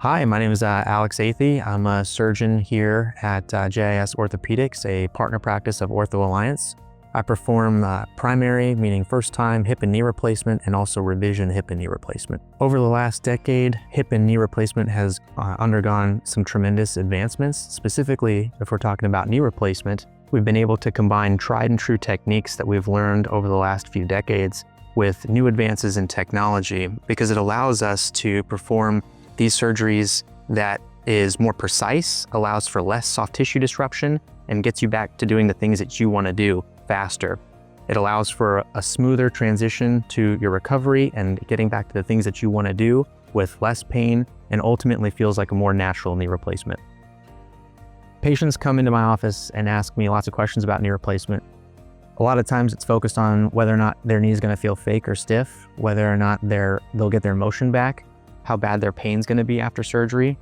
Hi, my name is Alex Athey. I'm a surgeon here at JIS Orthopedics, a partner practice of Ortho Alliance. I perform primary, meaning first-time hip and knee replacement, and also revision hip and knee replacement. Over the last decade, hip and knee replacement has undergone some tremendous advancements. Specifically, if we're talking about knee replacement, we've been able to combine tried and true techniques that we've learned over the last few decades with new advances in technology, because it allows us to perform these surgeries that is more precise, allows for less soft tissue disruption, and gets you back to doing the things that you want to do faster. It allows for a smoother transition to your recovery and getting back to the things that you want to do with less pain, and ultimately feels like a more natural knee replacement. Patients come into my office and ask me lots of questions about knee replacement. A lot of times it's focused on whether or not their knee is going to feel fake or stiff, whether or not they'll get their motion back, how bad their pain's going to be after surgery.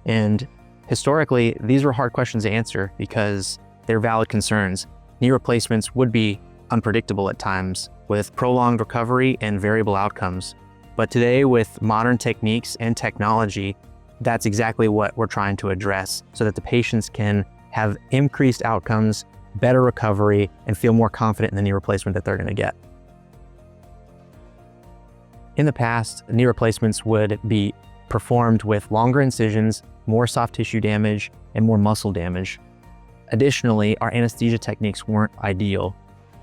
And historically, these were hard questions to answer because they're valid concerns. Knee replacements would be unpredictable at times with prolonged recovery and variable outcomes. But today, with modern techniques and technology, that's exactly what we're trying to address so that the patients can have increased outcomes, better recovery, and feel more confident in the knee replacement that they're going to get. In the past, knee replacements would be performed with longer incisions, more soft tissue damage, and more muscle damage. Additionally, our anesthesia techniques weren't ideal.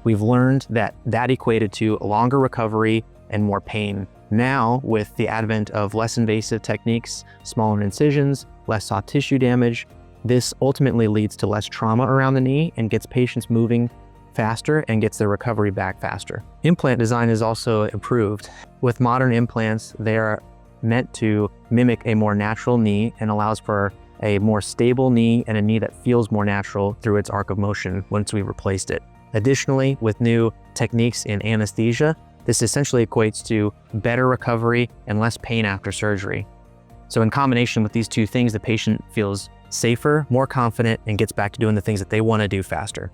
We've learned that equated to a longer recovery and more pain. Now, with the advent of less invasive techniques, smaller incisions, less soft tissue damage, this ultimately leads to less trauma around the knee and gets patients moving faster and gets their recovery back faster. Implant design is also improved. With modern implants, they are meant to mimic a more natural knee and allows for a more stable knee and a knee that feels more natural through its arc of motion once we've replaced it. Additionally, with new techniques in anesthesia, this essentially equates to better recovery and less pain after surgery. So in combination with these two things, the patient feels safer, more confident, and gets back to doing the things that they want to do faster.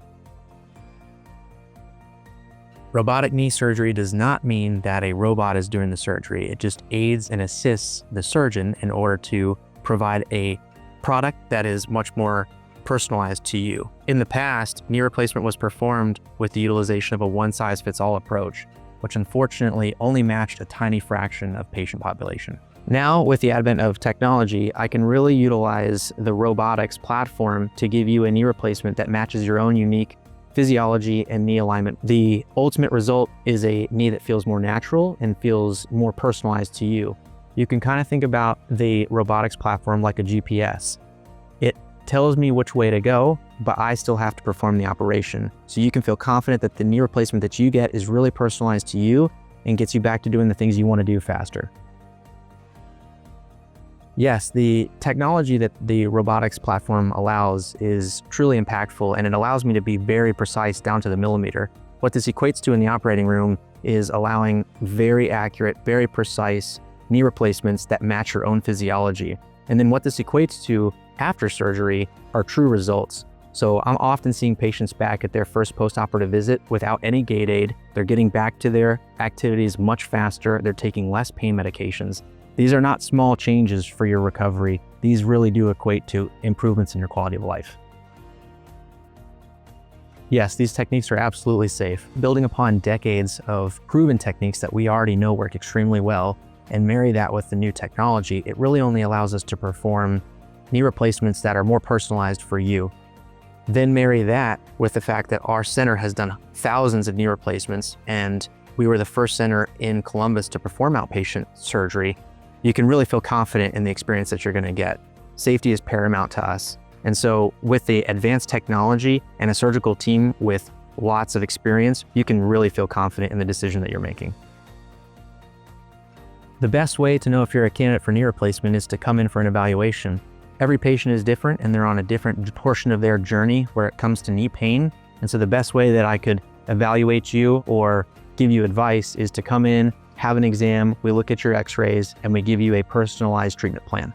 Robotic knee surgery does not mean that a robot is doing the surgery. It just aids and assists the surgeon in order to provide a product that is much more personalized to you. In the past, knee replacement was performed with the utilization of a one-size-fits-all approach, which unfortunately only matched a tiny fraction of patient population. Now, with the advent of technology, I can really utilize the robotics platform to give you a knee replacement that matches your own unique physiology and knee alignment. The ultimate result is a knee that feels more natural and feels more personalized to you. You can kind of think about the robotics platform like a GPS. It tells me which way to go, but I still have to perform the operation. So you can feel confident that the knee replacement that you get is really personalized to you and gets you back to doing the things you want to do faster. Yes, the technology that the robotics platform allows is truly impactful, and it allows me to be very precise down to the millimeter. What this equates to in the operating room is allowing very accurate, very precise knee replacements that match your own physiology. And then what this equates to after surgery are true results. So I'm often seeing patients back at their first post-operative visit without any gait aid. They're getting back to their activities much faster. They're taking less pain medications. These are not small changes for your recovery. These really do equate to improvements in your quality of life. Yes, these techniques are absolutely safe. Building upon decades of proven techniques that we already know work extremely well and marry that with the new technology, it really only allows us to perform knee replacements that are more personalized for you. Then marry that with the fact that our center has done thousands of knee replacements, and we were the first center in Columbus to perform outpatient surgery. You can really feel confident in the experience that you're going to get. Safety is paramount to us. And so with the advanced technology and a surgical team with lots of experience, you can really feel confident in the decision that you're making. The best way to know if you're a candidate for knee replacement is to come in for an evaluation. Every patient is different and they're on a different portion of their journey where it comes to knee pain. And so the best way that I could evaluate you or give you advice is to come in, have an exam, we look at your x-rays, and we give you a personalized treatment plan.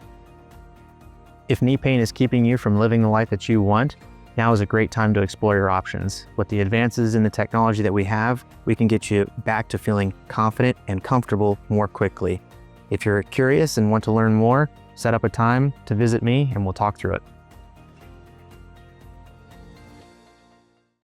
If knee pain is keeping you from living the life that you want, now is a great time to explore your options. With the advances in the technology that we have, we can get you back to feeling confident and comfortable more quickly. If you're curious and want to learn more, set up a time to visit me and we'll talk through it.